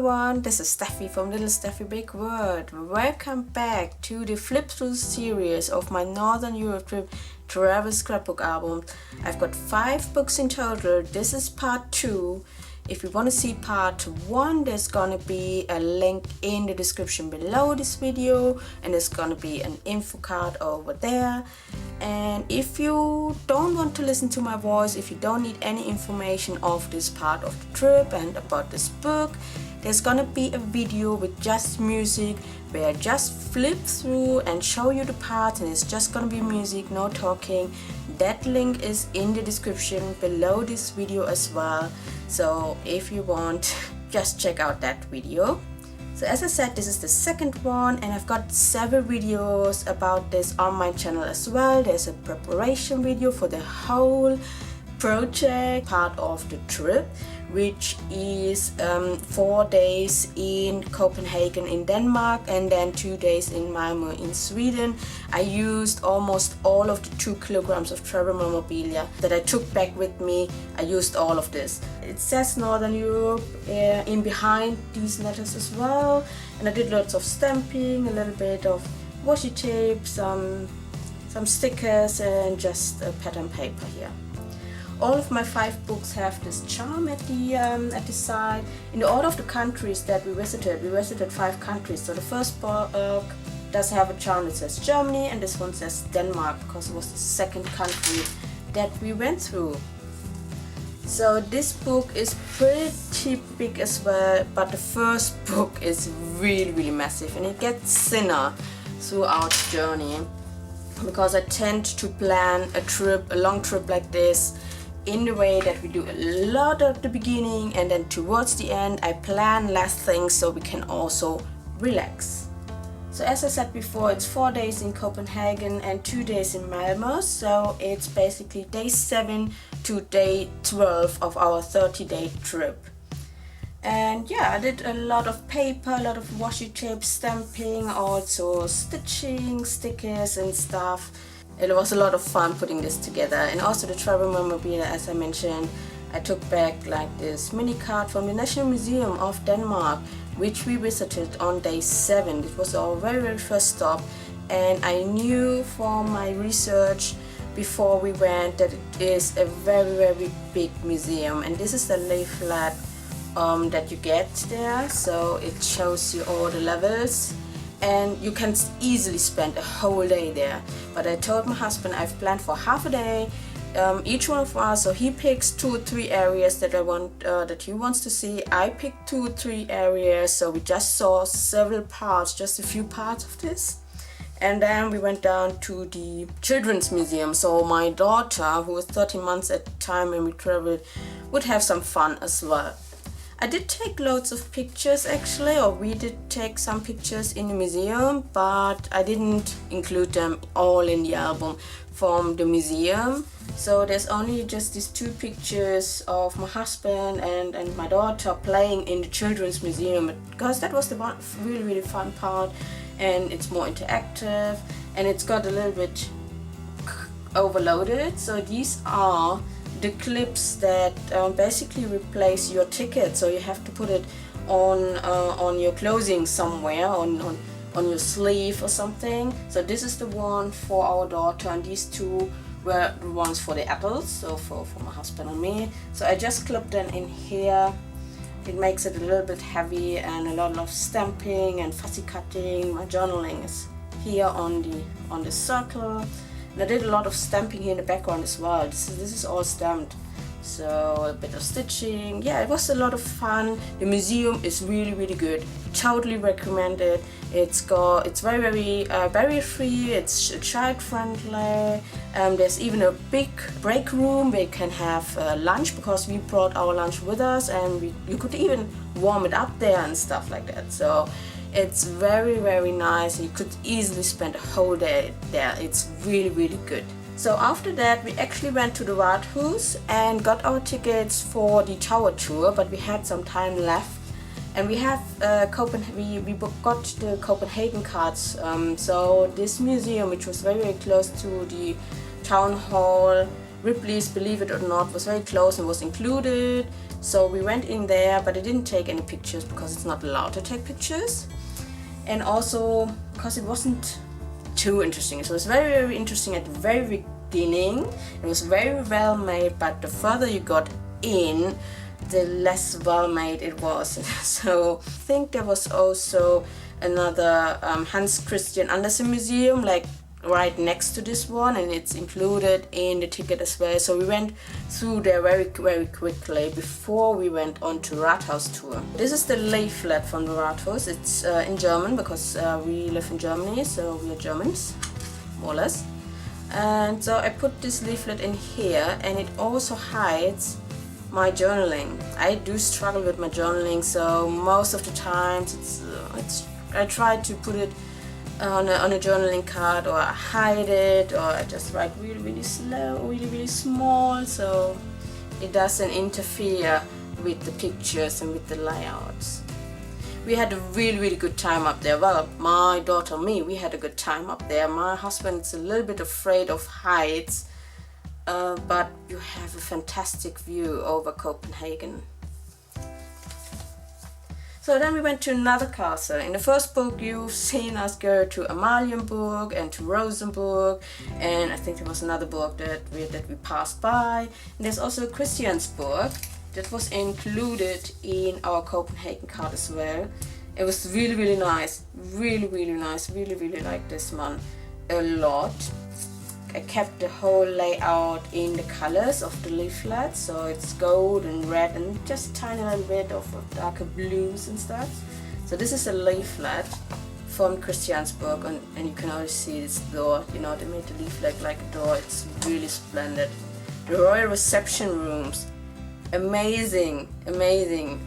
everyone, this is Steffi from Little Steffi Big World. Welcome back to the flip through series of my Northern Europe trip travel scrapbook album. I've got 5 books in total. This is part 2. If you want to see part 1, there's gonna be a link in the description below this video, and there's gonna be an info card over there. And if you don't want to listen to my voice, if you don't need any information of this part of the trip and about this book, there's gonna be a video with just music where I just flip through and show you the parts, and it's just gonna be music, no talking. That link is in the description below this video as well. So if you want, just check out that video. So as I said, this is the second one, and I've got several videos about this on my channel as well. There's a preparation video for the whole project, part of the trip, which is 4 days in Copenhagen in Denmark and then 2 days in Malmö in Sweden. I used almost all of the 2 kilograms of travel memorabilia that I took back with me. I used all of this. It says Northern Europe in behind these letters as well, and I did lots of stamping, a little bit of washi tape, some stickers, and just a pattern paper here. All of my 5 books have this charm at the side. In the order of the countries that we visited 5 countries. So the first book does have a charm that says Germany, and this one says Denmark because it was the second country that we went through. So this book is pretty big as well, but the first book is really massive, and it gets thinner throughout the journey because I tend to plan a long trip like this in the way that we do a lot at the beginning, and then towards the end I plan less things so we can also relax. So as I said before, it's 4 days in Copenhagen and 2 days in Malmö, so it's basically day 7 to day 12 of our 30-day trip. And yeah, I did a lot of paper, a lot of washi tape, stamping, also stitching, stickers and stuff. It was a lot of fun putting this together. And also the travel memorabilia, as I mentioned, I took back like this mini card from the National Museum of Denmark, which we visited on day 7. It was our very first stop, and I knew from my research before we went that it is a very big museum, and this is the leaflet that you get there. So it shows you all the levels, and you can easily spend a whole day there. But I told my husband I've planned for half a day, each one of us, so he picks 2 or 3 areas that that he wants to see. I picked 2 or 3 areas, so we just saw several parts, just a few parts of this. And then we went down to the Children's Museum, so my daughter, who was 13 months at the time when we traveled, would have some fun as well. I did take loads of pictures actually, or we did take some pictures in the museum, but I didn't include them all in the album from the museum. So there's only just these 2 pictures of my husband and my daughter playing in the Children's Museum, because that was the one really fun part, and it's more interactive, and it's got a little bit overloaded. So these are the clips that basically replace your ticket, so you have to put it on your clothing somewhere, on your sleeve or something. So this is the one for our daughter, and these 2 were the ones for the adults, so for my husband and me. So I just clipped them in here. It makes it a little bit heavy, and a lot of stamping and fussy cutting. My journaling is here on the circle. And I did a lot of stamping here in the background as well. This is all stamped. So a bit of stitching. Yeah, it was a lot of fun. The museum is really good. Totally recommend it. It's barrier free. It's child friendly. There's even a big break room where you can have lunch, because we brought our lunch with us, and you could even warm it up there and stuff like that. So it's very nice. You could easily spend a whole day there. It's really good. So after that, we actually went to the Rathus and got our tickets for the tower tour, but we had some time left, and we have we got the Copenhagen cards. So this museum, which was very close to the town hall, Ripley's, believe it or not, was very close and was included. So we went in there, but I didn't take any pictures because it's not allowed to take pictures. And also because it wasn't too interesting. So it was very, very interesting at the very beginning. It was very well made, but the further you got in, the less well made it was. So I think there was also another Hans Christian Andersen museum, like right next to this one, and it's included in the ticket as well. So we went through there very, very quickly before we went on to Rathaus tour. This is the leaflet from the Rathaus. It's in German because we live in Germany, so we are Germans, more or less. And so I put this leaflet in here, and it also hides my journaling. I do struggle with my journaling, so most of the times I try to put it on a journaling card, or I hide it, or I just write really, really slow, really, really small, so it doesn't interfere with the pictures and with the layouts. We had a really, really good time up there. Well, my daughter and me, we had a good time up there. My husband's a little bit afraid of heights, but you have a fantastic view over Copenhagen. So then we went to another castle. In the first book you've seen us go to Amalienburg and to Rosenburg, and I think there was another book that we passed by. And there's also Christiansburg that was included in our Copenhagen card as well. It was really, really nice, really, really nice, really, really liked this one a lot. I kept the whole layout in the colors of the leaflet, so it's gold and red and just tiny little bit of darker blues and stuff. So this is a leaflet from Christiansburg, and you can already see this door. You know, they made the leaflet like a door. It's really splendid. The royal reception rooms, amazing, amazing,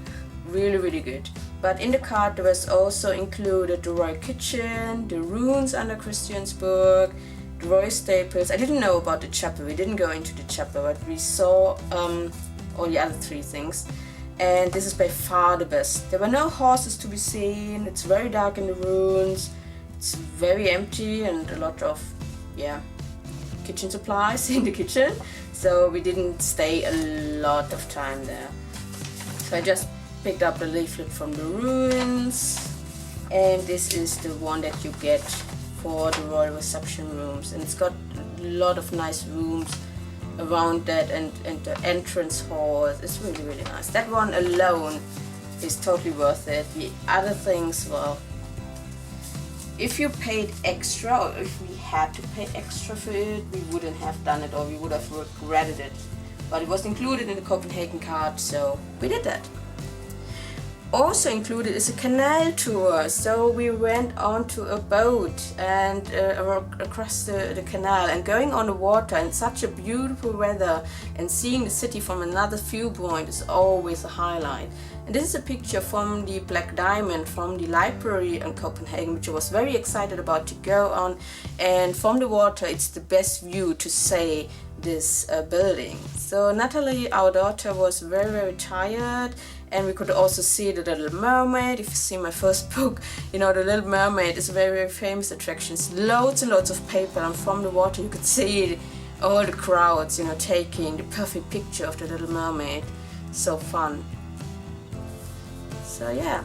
really, really good. But in the card there was also included the royal kitchen, the ruins under Christiansburg, royal staples. I didn't know about the chapel. We didn't go into the chapel, but we saw all the other three things. And this is by far the best. There were no horses to be seen. It's very dark in the ruins. It's very empty and a lot of, kitchen supplies in the kitchen. So we didn't stay a lot of time there. So I just picked up the leaflet from the ruins. And this is the one that you get for the royal reception rooms, and it's got a lot of nice rooms around that, and the entrance hall. It's really, really nice. That one alone is totally worth it. The other things, well, if you paid extra, or if we had to pay extra for it, we wouldn't have done it, or we would have regretted it. But it was included in the Copenhagen card, so we did that. Also included is a canal tour, so we went onto a boat and across the canal, and going on the water in such a beautiful weather and seeing the city from another viewpoint is always a highlight. And this is a picture from the Black Diamond from the library in Copenhagen, which I was very excited about to go on, and from the water it's the best view to say this building. So Natalie, our daughter, was very, very tired. And we could also see the Little Mermaid. If you see my first book, you know the Little Mermaid is a very, very famous attraction. It's loads and loads of paper, and from the water you could see all the crowds, you know, taking the perfect picture of the Little Mermaid. So fun. So yeah.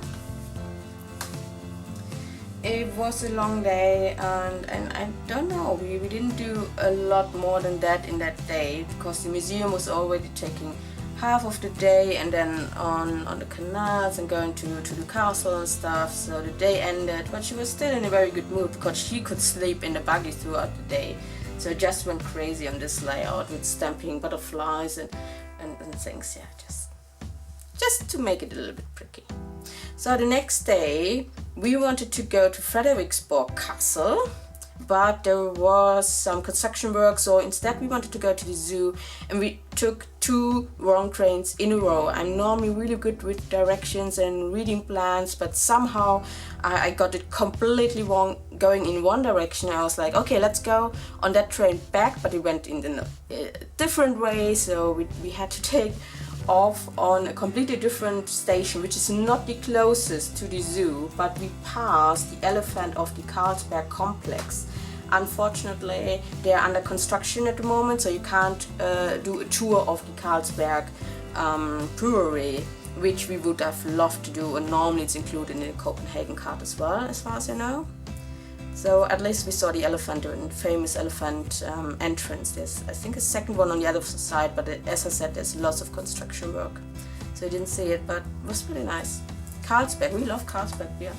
It was a long day, and I don't know, we didn't do a lot more than that in that day, because the museum was already taking half of the day, and then on the canals and going to the castle and stuff. So the day ended, but she was still in a very good mood because she could sleep in the buggy throughout the day. So I just went crazy on this layout with stamping butterflies and things, just to make it a little bit pretty. So the next day we wanted to go to Frederiksborg Castle, but there was some construction work, so instead we wanted to go to the zoo, and we took 2 wrong trains in a row. I'm normally really good with directions and reading plans, but somehow I got it completely wrong going in one direction. I was like, okay, let's go on that train back, but it went in a different way, so we had to take off on a completely different station, which is not the closest to the zoo, but we passed the elephant of the Carlsberg complex Unfortunately, they are under construction at the moment, so you can't do a tour of the Carlsberg brewery, which we would have loved to do, and normally it's included in the Copenhagen card as well, as far as I know. So at least we saw the elephant, the famous elephant entrance. There's, I think, a second one on the other side, but as I said, there's lots of construction work. So I didn't see it, but it was really nice. Carlsberg, we love Carlsberg beer.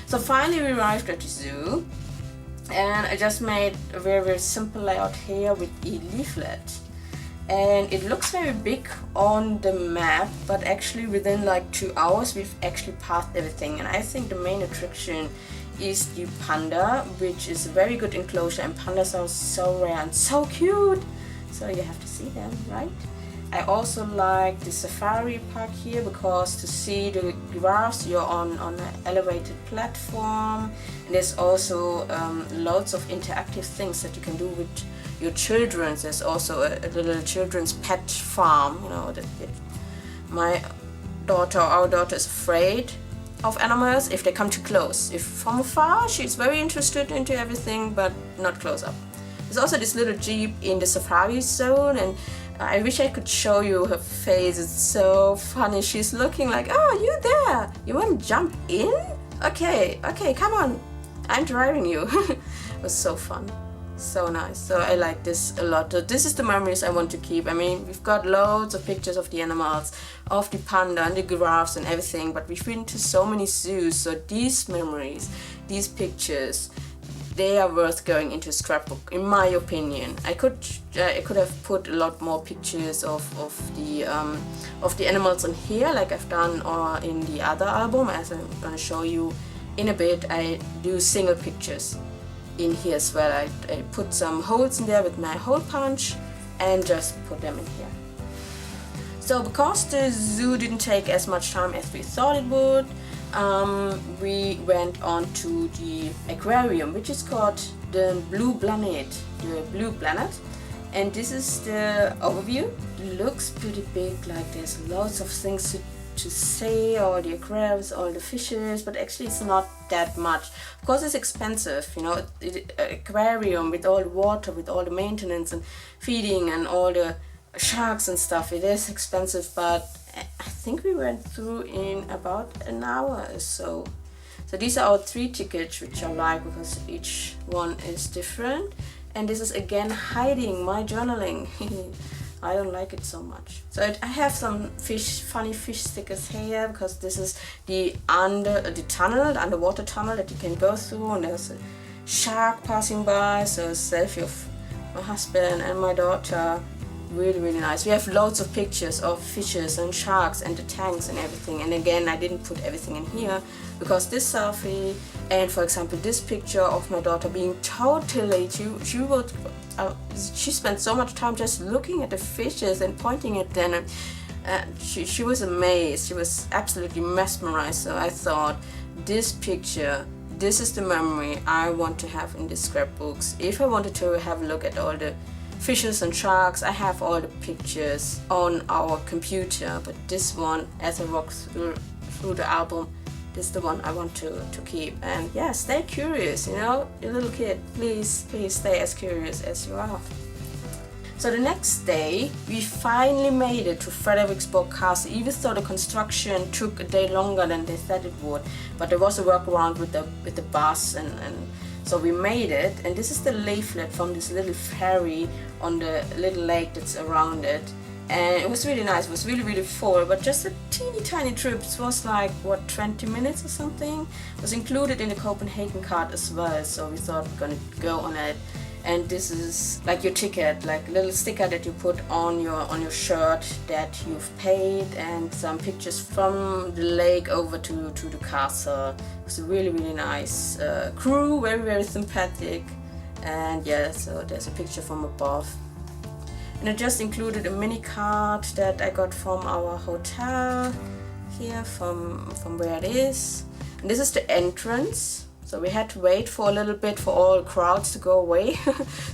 So finally we arrived at the zoo, and I just made a very, very simple layout here with a leaflet. And it looks very big on the map, but actually within like 2 hours we've actually passed everything. And I think the main attraction is the panda, which is a very good enclosure, and pandas are so rare and so cute, so you have to see them, right? I also like the safari park here, because to see the giraffes you're on an elevated platform, and there's also loads of interactive things that you can do with your children. There's also a little children's pet farm, you know, that my daughter, our daughter, is afraid of animals if they come too close. If from afar, she's very interested into everything, but not close up. There's also this little jeep in the safari zone, and I wish I could show you her face. It's so funny. She's looking like, oh, you there? You want to jump in? Okay, come on. I'm driving you. It was so fun. So nice. So I like this a lot. So this is the memories I want to keep. I mean, we've got loads of pictures of the animals, of the panda and the giraffes and everything, but we've been to so many zoos. So these memories, these pictures, they are worth going into a scrapbook, in my opinion. I could have put a lot more pictures of the animals in here, like I've done in the other album. As I'm gonna show you in a bit, I do single pictures in here as well. I put some holes in there with my hole punch and just put them in here. So because the zoo didn't take as much time as we thought it would, we went on to the aquarium, which is called the Blue Planet. And this is the overview. It looks pretty big, like there's lots of things to say, all the aquariums, all the fishes, but actually it's not that much. Of course it's expensive, you know, aquarium with all the water, with all the maintenance and feeding and all the sharks and stuff. It is expensive, but I think we went through in about an hour or so. So these are our 3 tickets, which I like because each one is different. And this is again hiding my journaling. I don't like it so much. So I have some funny fish stickers here, because this is the underwater tunnel that you can go through, and there's a shark passing by. So a selfie of my husband and my daughter. Really, really nice. We have loads of pictures of fishes and sharks and the tanks and everything. And again, I didn't put everything in here because this selfie and, for example, this picture of my daughter being totally, she spent so much time just looking at the fishes and pointing at them. And she was amazed. She was absolutely mesmerized. So I thought, this picture, this is the memory I want to have in the scrapbooks. If I wanted to have a look at all the fishes and sharks, I have all the pictures on our computer, but this one, as I walk through the album, this is the one I want to keep. And yeah, stay curious, you know, you little kid, please stay as curious as you are. So the next day, we finally made it to Frederiksborg Castle, even though the construction took a day longer than they said it would. But there was a workaround with the bus, and so we made it. And this is the leaflet from this little ferry on the little lake that's around it. And it was really nice. It was really, really full, but just a teeny tiny trip. It was like, what, 20 minutes or something? It was included in the Copenhagen card as well, so we thought we're gonna go on it. And this is like your ticket, like a little sticker that you put on your shirt that you've paid, and some pictures from the lake over to the castle. It was a really, really nice crew, very, very sympathetic. And yeah, so there's a picture from above. And I just included a mini card that I got from our hotel here, from where it is. And this is the entrance. So we had to wait for a little bit for all crowds to go away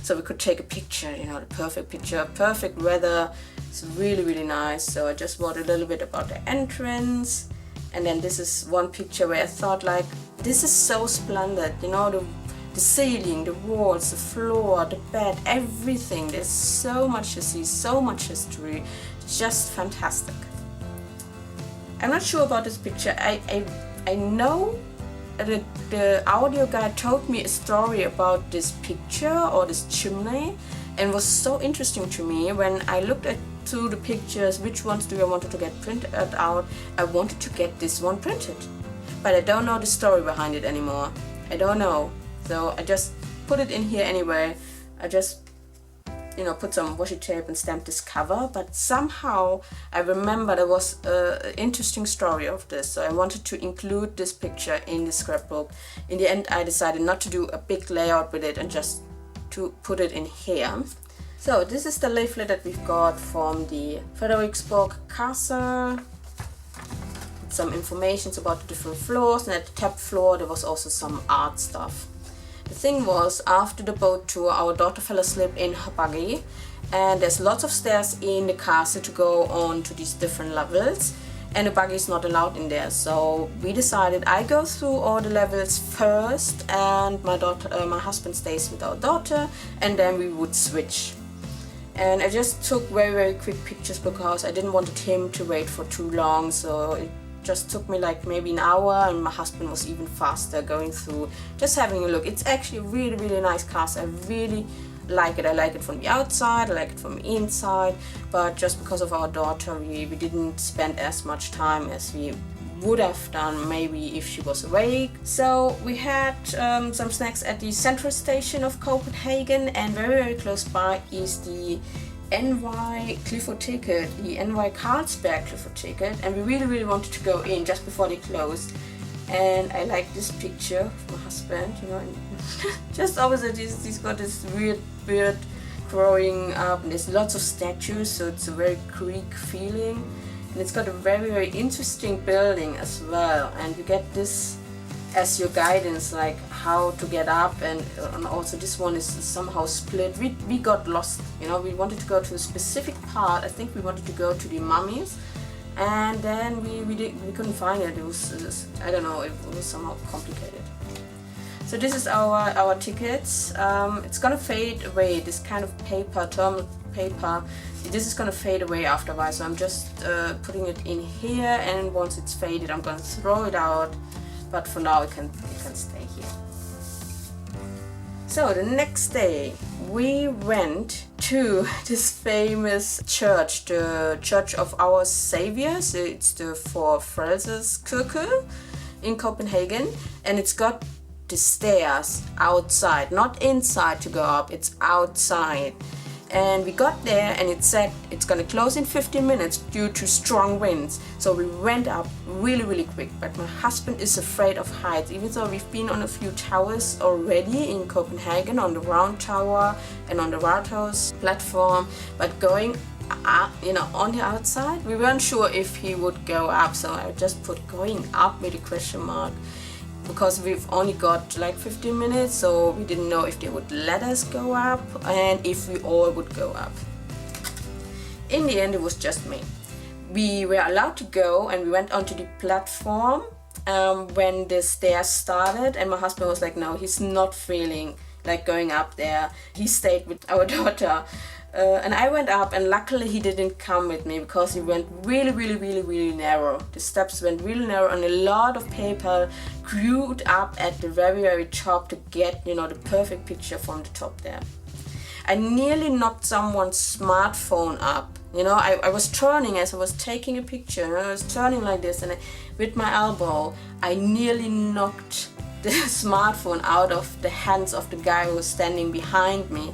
so we could take a picture, you know, the perfect picture, perfect weather. It's really, really nice. So I just wrote a little bit about the entrance. And then this is one picture where I thought, like, this is so splendid, you know, the The ceiling, the walls, the floor, the bed, everything. There's so much to see, so much history. Just fantastic. I'm not sure about this picture. I know the audio guide told me a story about this picture or this chimney, and it was so interesting to me when I looked at through the pictures, which ones do I want to get printed out. I wanted to get this one printed, but I don't know the story behind it anymore. I don't know, so I just put it in here anyway. I just put some washi tape and stamped this cover, but somehow I remember there was an interesting story of this, so I wanted to include this picture in the scrapbook. In the end, I decided not to do a big layout with it and just to put it in here. So this is the leaflet that we've got from the Frederiksborg Castle. Some information about the different floors, and at the top floor there was also some art stuff. The thing was, after the boat tour, our daughter fell asleep in her buggy, and there's lots of stairs in the castle to go on to these different levels, and the buggy is not allowed in there. So we decided I go through all the levels first, and my husband stays with our daughter, and then we would switch. And I just took very quick pictures because I didn't want him to wait for too long, so it just took me like maybe an hour, and my husband was even faster going through, just having a look. It's actually a really nice castle. I really like it. I like it from the outside, I like it from the inside, but just because of our daughter we didn't spend as much time as we would have done maybe if she was awake. So we had some snacks at the central station of Copenhagen, and very close by is the NY Cliffoteket, the NY Carlsberg Cliffoteket, and we really wanted to go in just before they closed. And I like this picture of my husband, and just opposite he's got this weird beard growing up, and there's lots of statues, so it's a very Greek feeling, and it's got a very interesting building as well, and you get this as your guidance, like how to get up, and also this one is somehow split. We got lost, we wanted to go to a specific part. I think we wanted to go to the mummies, and then we couldn't find it. It was I don't know, it was somehow complicated. So this is our tickets. It's gonna fade away, this kind of paper, thermal paper. This is gonna fade away afterwards, so I'm just putting it in here, and once it's faded I'm gonna throw it out. But for now it can stay here. So the next day we went to this famous church, the Church of Our Saviors. It's the Four Frelsers Kirke in Copenhagen, and it's got the stairs outside, not inside to go up, it's outside. And we got there and it said it's gonna close in 15 minutes due to strong winds. So we went up really quick, but my husband is afraid of heights, even though we've been on a few towers already in Copenhagen, on the Round Tower and on the Rathaus platform, but going up, on the outside, we weren't sure if he would go up, so I just put going up with a question mark, because we've only got like 15 minutes, so we didn't know if they would let us go up and if we all would go up. In the end it was just me. We were allowed to go, and we went onto the platform when the stairs started, and my husband was like, no, he's not feeling like going up there. He stayed with our daughter. And I went up, and luckily he didn't come with me because he went really narrow. The steps went really narrow, and a lot of people queued up at the very top to get, the perfect picture from the top there. I nearly knocked someone's smartphone up. I was turning as I was taking a picture, I was turning like this, and with my elbow I nearly knocked the smartphone out of the hands of the guy who was standing behind me.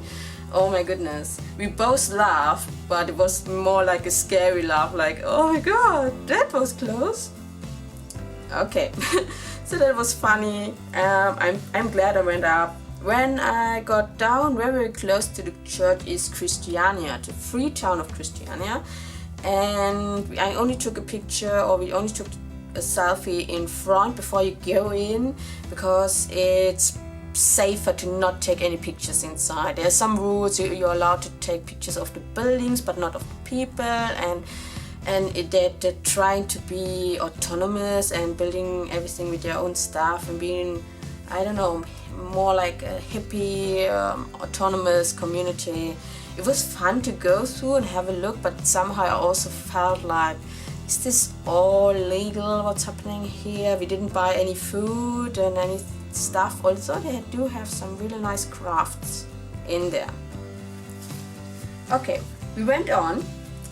Oh my goodness. We both laughed, but it was more like a scary laugh, like, oh my god, that was close. Okay, so that was funny. I'm glad I went up. When I got down very close to the church is Christiania, the free town of Christiania, and I only took a picture, or we only took a selfie in front before you go in, because it's safer to not take any pictures inside. There are some rules. You're allowed to take pictures of the buildings but not of the people, and they're trying to be autonomous and building everything with their own stuff and being, I don't know, more like a hippie, autonomous community. It was fun to go through and have a look, but somehow I also felt like, is this all legal, what's happening here? We didn't buy any food and any stuff, although they do have some really nice crafts in there. Okay, we went on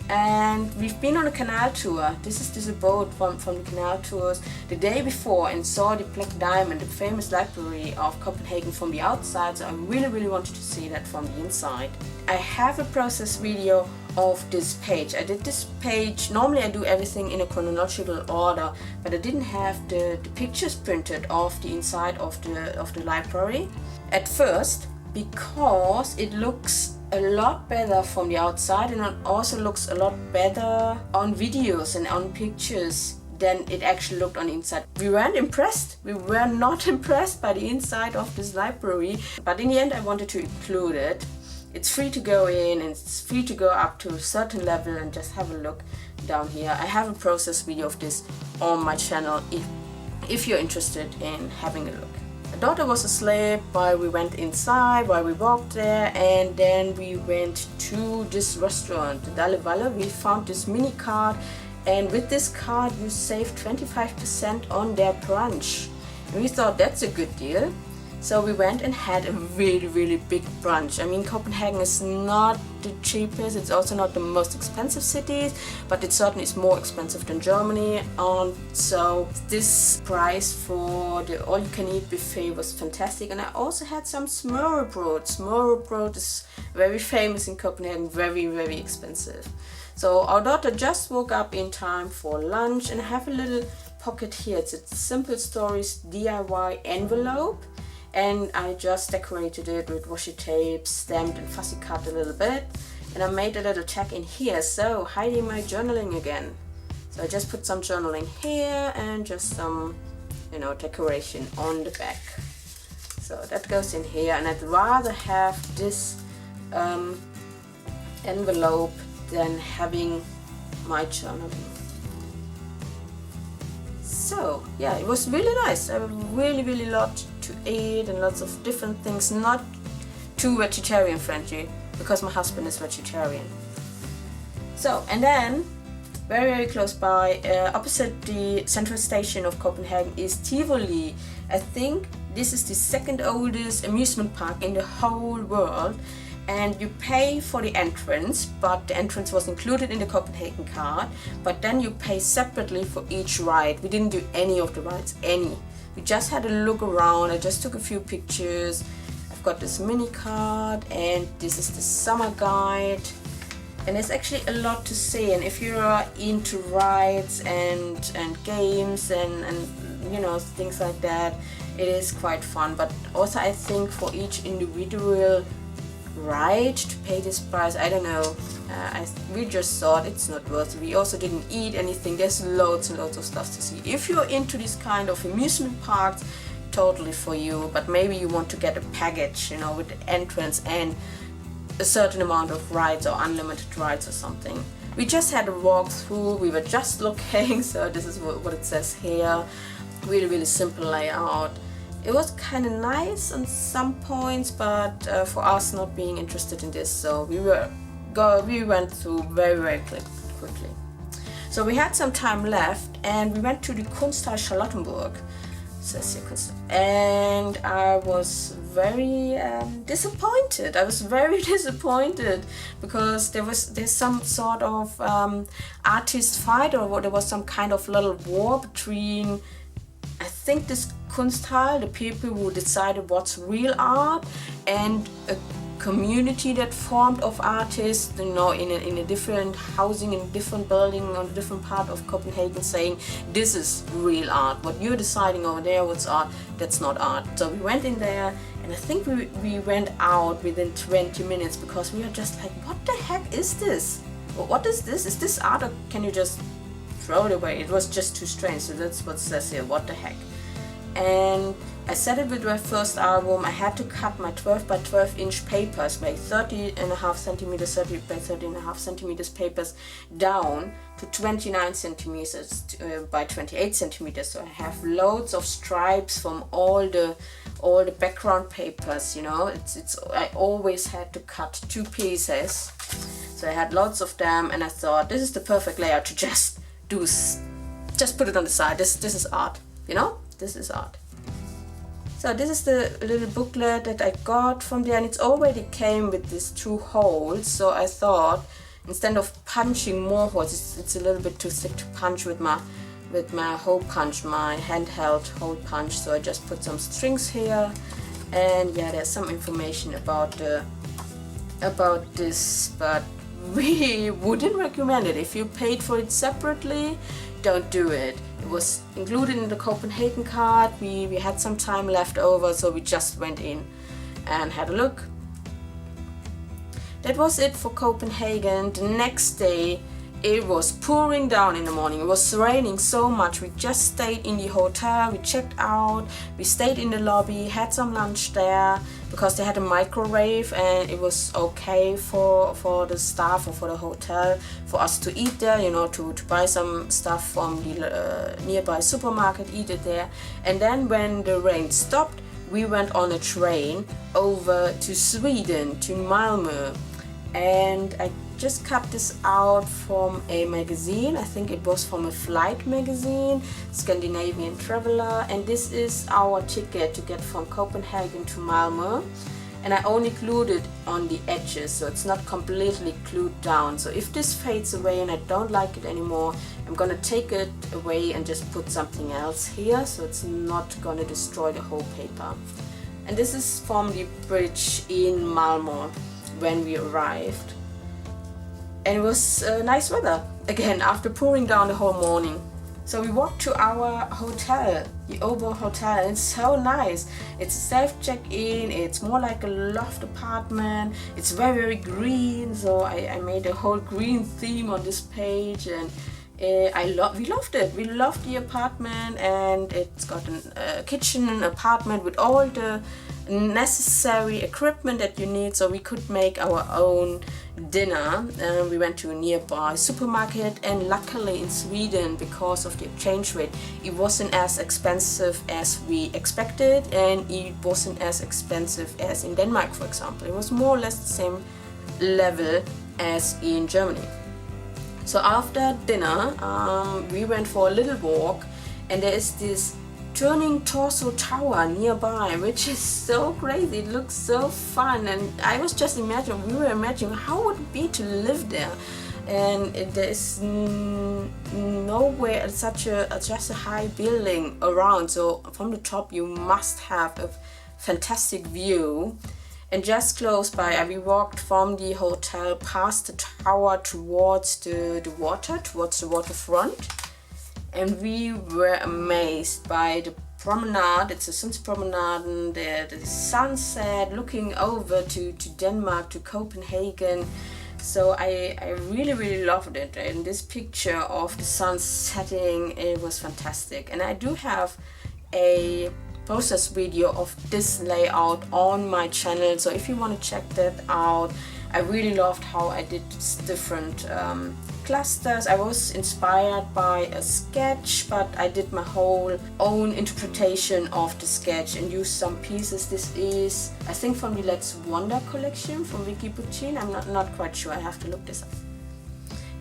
and we've been on a canal tour. This is a boat from the canal tours the day before, and saw the Black Diamond, the famous library of Copenhagen, from the outside, so I really wanted to see that from the inside. I have a process video of this page. I did this page, normally I do everything in a chronological order, but I didn't have the pictures printed of the inside of the library at first, because it looks a lot better from the outside, and it also looks a lot better on videos and on pictures than it actually looked on the inside. We weren't impressed. We were not impressed by the inside of this library, but in the end I wanted to include it. It's free to go in and it's free to go up to a certain level and just have a look down here. I have a process video of this on my channel if you're interested in having a look. My daughter was asleep while we went inside, while we walked there, and then we went to this restaurant, the Dalle Valle. We found this mini card, and with this card you save 25% on their brunch. And we thought that's a good deal. So we went and had a really big brunch. I mean, Copenhagen is not the cheapest, it's also not the most expensive city, but it certainly is more expensive than Germany. So this price for the all-you-can-eat buffet was fantastic. And I also had some smørrebrød. Smørrebrød is very famous in Copenhagen, very expensive. So our daughter just woke up in time for lunch, and I have a little pocket here. It's a Simple Stories DIY envelope. And I just decorated it with washi tape, stamped and fussy cut a little bit, and I made a little tag in here, so hiding my journaling again. So I just put some journaling here and just some, decoration on the back. So that goes in here, and I'd rather have this envelope than having my journaling. So yeah, it was really nice. I really lot to eat and lots of different things, not too vegetarian friendly because my husband is vegetarian. So, and then very close by, opposite the central station of Copenhagen, is Tivoli. I think this is the second oldest amusement park in the whole world, and you pay for the entrance, but the entrance was included in the Copenhagen card, but then you pay separately for each ride. We didn't do any of the rides, We just had a look around. I just took a few pictures. I've got this mini card, and this is the summer guide. And there's actually a lot to see, and if you're into rides and games and things like that, it is quite fun. But also I think for each individual ride to pay this price, I don't know, we just thought it's not worth it. We also didn't eat anything. There's loads and loads of stuff to see. If you're into this kind of amusement parks, totally for you, but maybe you want to get a package, with the entrance and a certain amount of rides or unlimited rides or something. We just had a walk through, we were just looking, so this is what it says here. Really simple layout. It was kind of nice on some points, but for us not being interested in this, so we went through very quickly. So we had some time left, and we went to the Kunsthalle Charlottenburg. Says here Kunsthalle, and I was very disappointed. I was very disappointed because there's some sort of artist fight, or there was some kind of little war between, I think, this Kunsthalle, the people who decided what's real art, and a community that formed of artists, in a different housing, in a different building, on a different part of Copenhagen, saying this is real art. What you're deciding over there, what's art, that's not art. So we went in there, and I think we went out within 20 minutes because we were just like, what the heck is this? What is this? Is this art, or can you just throw it away? It was just too strange. So that's what it says here, what the heck. And I said it with my first album, I had to cut my 12 by 12 inch papers, my 30.5 centimeters, 30 by 30.5 centimeters papers down to 29 centimeters by 28 centimeters. So I have loads of stripes from all the all the background papers, you know. I always had to cut 2 pieces, so I had lots of them, and I thought this is the perfect layout to just put it on the side. This is art, you know. This is art. So this is the little booklet that I got from there, and it's already came with these 2 holes. So I thought, instead of punching more holes, it's a little bit too thick to punch with my hole punch, my handheld hole punch. So I just put some strings here, and yeah, there's some information about this, but we wouldn't recommend it. If you paid for it separately, don't do it. It was included in the Copenhagen card. We had some time left over, so we just went in and had a look. That was it for Copenhagen. The next day it was pouring down in the morning. It was raining so much. We just stayed in the hotel, we checked out, we stayed in the lobby, had some lunch there because they had a microwave, and it was okay for the staff or for the hotel for us to eat there, you know, to buy some stuff from the nearby supermarket, eat it there. And then when the rain stopped, we went on a train over to Sweden, to Malmö. And I just cut this out from a magazine. I think it was from a flight magazine, Scandinavian Traveler, and this is our ticket to get from Copenhagen to Malmö. And I only glued it on the edges, so it's not completely glued down. So if this fades away and I don't like it anymore, I'm gonna take it away and just put something else here, so it's not gonna destroy the whole paper. And this is from the bridge in Malmö when we arrived. And it was nice weather again after pouring down the whole morning. So we walked to our hotel, the Obo Hotel, and it's so nice. It's a self check-in, it's more like a loft apartment, it's very green, so I made a whole green theme on this page, and we loved it. We loved the apartment, and it's got a kitchen, an apartment with all the necessary equipment that you need, so we could make our own dinner. We went to a nearby supermarket, and luckily in Sweden, because of the exchange rate, it wasn't as expensive as we expected, and it wasn't as expensive as in Denmark, for example. It was more or less the same level as in Germany. So after dinner, we went for a little walk, and there is this turning torso tower nearby, which is so crazy. It looks so fun, and I was just imagining how would it be to live there. And there is nowhere such a high building around, so from the top you must have a fantastic view. And just close by, we walked from the hotel past the tower towards the waterfront. And we were amazed by the promenade. It's a sunset promenade, and the sunset looking over to Denmark, to Copenhagen. So I really loved it. And this picture of the sun setting, it was fantastic. And I do have a process video of this layout on my channel, so if you want to check that out. I really loved how I did different clusters. I was inspired by a sketch, but I did my whole own interpretation of the sketch and used some pieces. This is, I think, from the Let's Wonder collection from Vicky Buccin. I'm not quite sure, I have to look this up.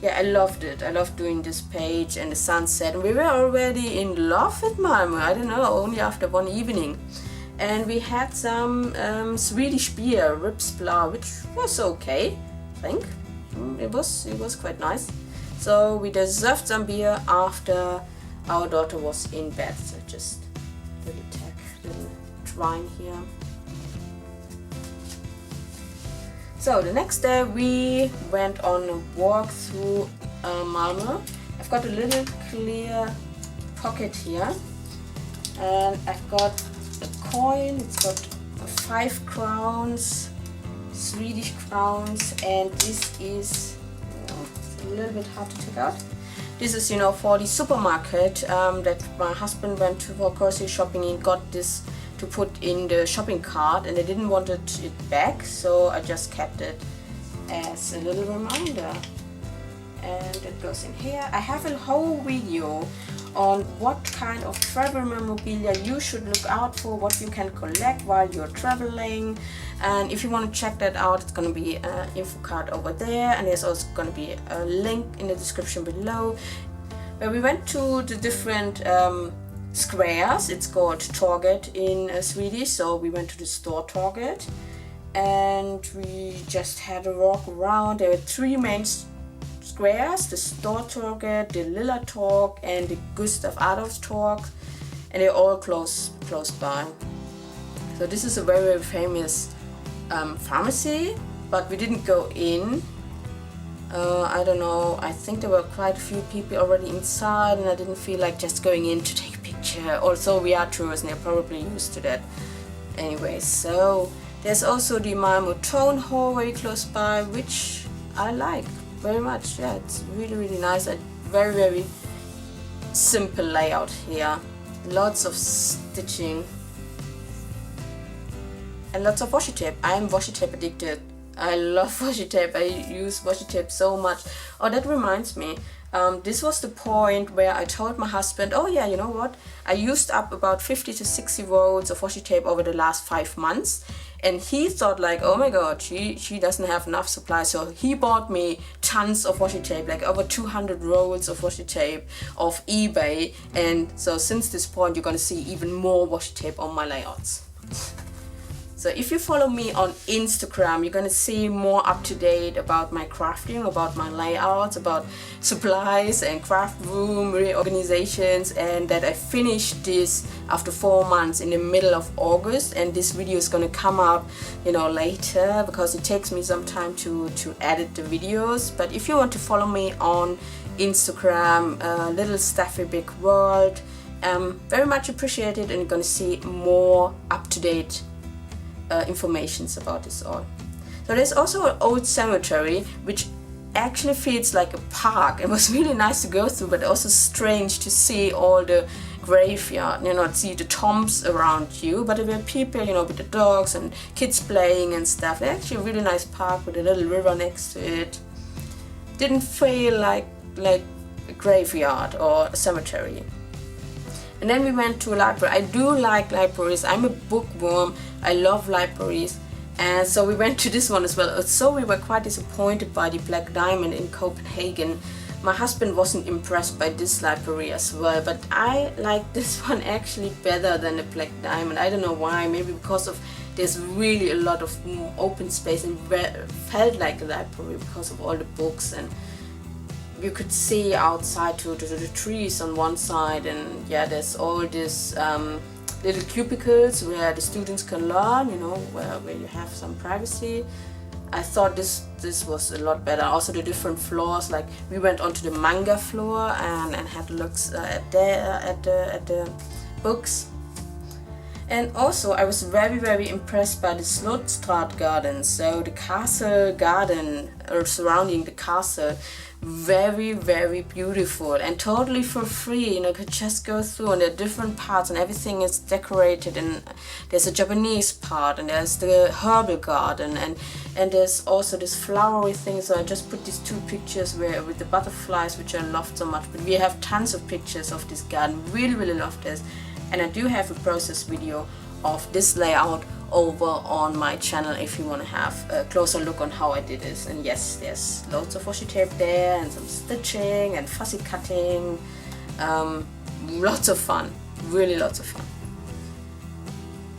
Yeah, I loved it. I loved doing this page and the sunset. And we were already in love with Malmö, I don't know, only after one evening. And we had some Swedish beer, Ripsbla, which was okay, I think. It was quite nice. So we deserved some beer after our daughter was in bed. So just little shrine here. So the next day we went on a walk through Malmö. I've got a little clear pocket here, and I've got a coin. It's got 5 crowns, Swedish crowns, and this is, it's a little bit hard to take out. This is, for the supermarket that my husband went to for grocery shopping. He got this to put in the shopping cart, and I didn't want it back, so I just kept it as a little reminder. And it goes in here. I have a whole video on what kind of travel memorabilia you should look out for, what you can collect while you're traveling. And if you want to check that out, it's going to be an info card over there, and there's also going to be a link in the description below where we went to the different squares. It's called Torget in Swedish, so we went to the store Torget and we just had a walk around. There were three main squares: the store Torget, the Lilla Torg, and the Gustav Adolfs Torg, and they're all close by. So this is a very, very famous pharmacy, but we didn't go in. I don't know, I think there were quite a few people already inside, and I didn't feel like just going in to take a picture. Also, we are tourists and they're probably used to that anyway. So there's also the Malmö Town Hall very close by, which I like very much. Yeah, it's really, really nice and very, very simple layout here. Lots of stitching and lots of washi tape. I'm washi tape addicted. I love washi tape. I use washi tape so much. Oh, that reminds me. This was the point where I told my husband, oh yeah, you know what? I used up about 50 to 60 rolls of washi tape over the last 5 months. And he thought like, oh my god, she doesn't have enough supply. So he bought me tons of washi tape, like over 200 rolls of washi tape off eBay. And so since this point, you're gonna see even more washi tape on my layouts. So if you follow me on Instagram, you're gonna see more up to date about my crafting, about my layouts, about supplies and craft room reorganizations, and that I finished this after 4 months in the middle of August. And this video is gonna come up, you know, later because it takes me some time to edit the videos. But if you want to follow me on Instagram, Little Steffi Big World, very much appreciated, and you're gonna see more up to date informations about this all. So there's also an old cemetery which actually feels like a park. It was really nice to go through, but also strange to see all the graveyard, you know, see the tombs around you, but there were people, you know, with the dogs and kids playing and stuff. It's actually a really nice park with a little river next to it. Didn't feel like a graveyard or a cemetery. And then we went to a library. I do like libraries. I'm a bookworm. I love libraries. And so we went to this one as well. So we were quite disappointed by the Black Diamond in Copenhagen. My husband wasn't impressed by this library as well, but I like this one actually better than the Black Diamond. I don't know why. Maybe because of there's really a lot of open space and felt like a library because of all the books, and you could see outside to the trees on one side, and yeah, there's all these little cubicles where the students can learn, you know, where you have some privacy. I thought this was a lot better. Also the different floors, like we went onto the manga floor and had looks at the books. And also I was very, very impressed by the Slottstraat garden, so the castle garden surrounding the castle. Very, very beautiful and totally for free. You know, you could just go through, and there are different parts and everything is decorated, and there's a Japanese part, and there's the herbal garden, and there's also this flowery thing. So I just put these 2 pictures with the butterflies, which I loved so much. But we have tons of pictures of this garden. Really, really love this. And I do have a process video of this layout over on my channel if you want to have a closer look on how I did this. And yes, there's loads of washi tape there and some stitching and fussy cutting. Lots of fun, really lots of fun.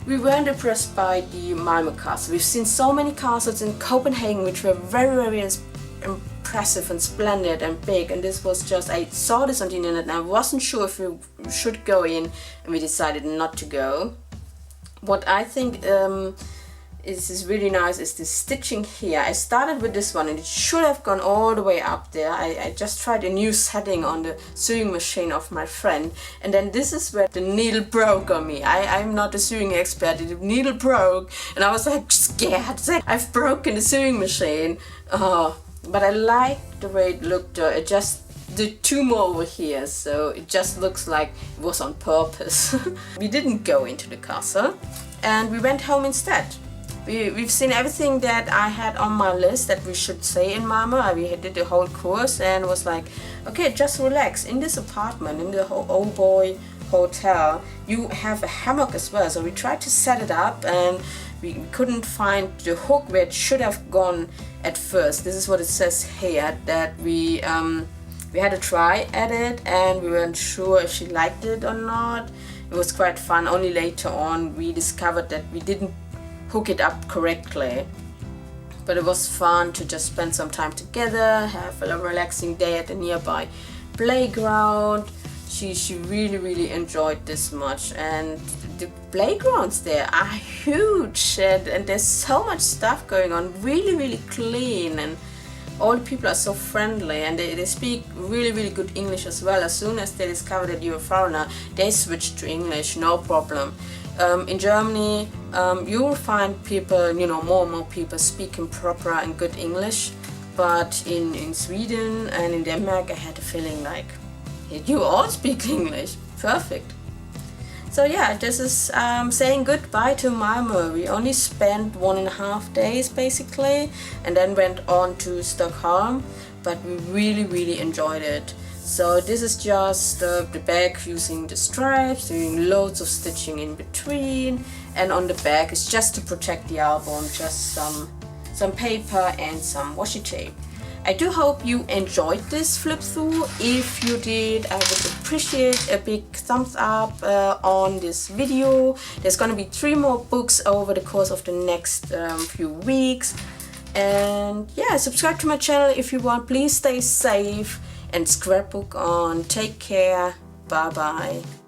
We weren't impressed by the Malmö castle. We've seen so many castles in Copenhagen which were very, very impressive and splendid and big, and this was just, I saw this on the internet and I wasn't sure if we should go in, and we decided not to go. What I think is really nice is the stitching here. I started with this one and it should have gone all the way up there. I just tried a new setting on the sewing machine of my friend, and then this is where the needle broke on me. I'm not a sewing expert. The needle broke and I was like scared. I've broken the sewing machine. But I like the way it looked. It just did 2 more over here, so it just looks like it was on purpose. We didn't go into the castle and we went home instead. we've seen everything that I had on my list that we should say in Malmö. We did the whole course and was like, okay, just relax. In this apartment, in the old boy hotel, you have a hammock as well. So we tried to set it up and we couldn't find the hook where it should have gone at first. This is what it says here, that we had a try at it and we weren't sure if she liked it or not. It was quite fun. Only later on we discovered that we didn't hook it up correctly. But it was fun to just spend some time together, have a relaxing day at the nearby playground. She really enjoyed this much, and the playgrounds there are huge and there's so much stuff going on, really clean, and all the people are so friendly and they speak really good English as well. As soon as they discover that you're a foreigner, they switch to English, no problem. In Germany, you will find people, more and more people speaking proper and good English, but in Sweden and in Denmark I had a feeling like, you all speak English, perfect. So yeah, this is saying goodbye to Malmö. We only spent 1.5 days basically and then went on to Stockholm, but we really enjoyed it. So this is just the bag using the stripes, doing loads of stitching in between, and on the back is just to protect the album, just some paper and some washi tape. I do hope you enjoyed this flip through. If you did, I would appreciate a big thumbs up on this video. There's gonna be 3 more books over the course of the next few weeks. And yeah, subscribe to my channel if you want. Please stay safe and scrapbook on. Take care. Bye bye.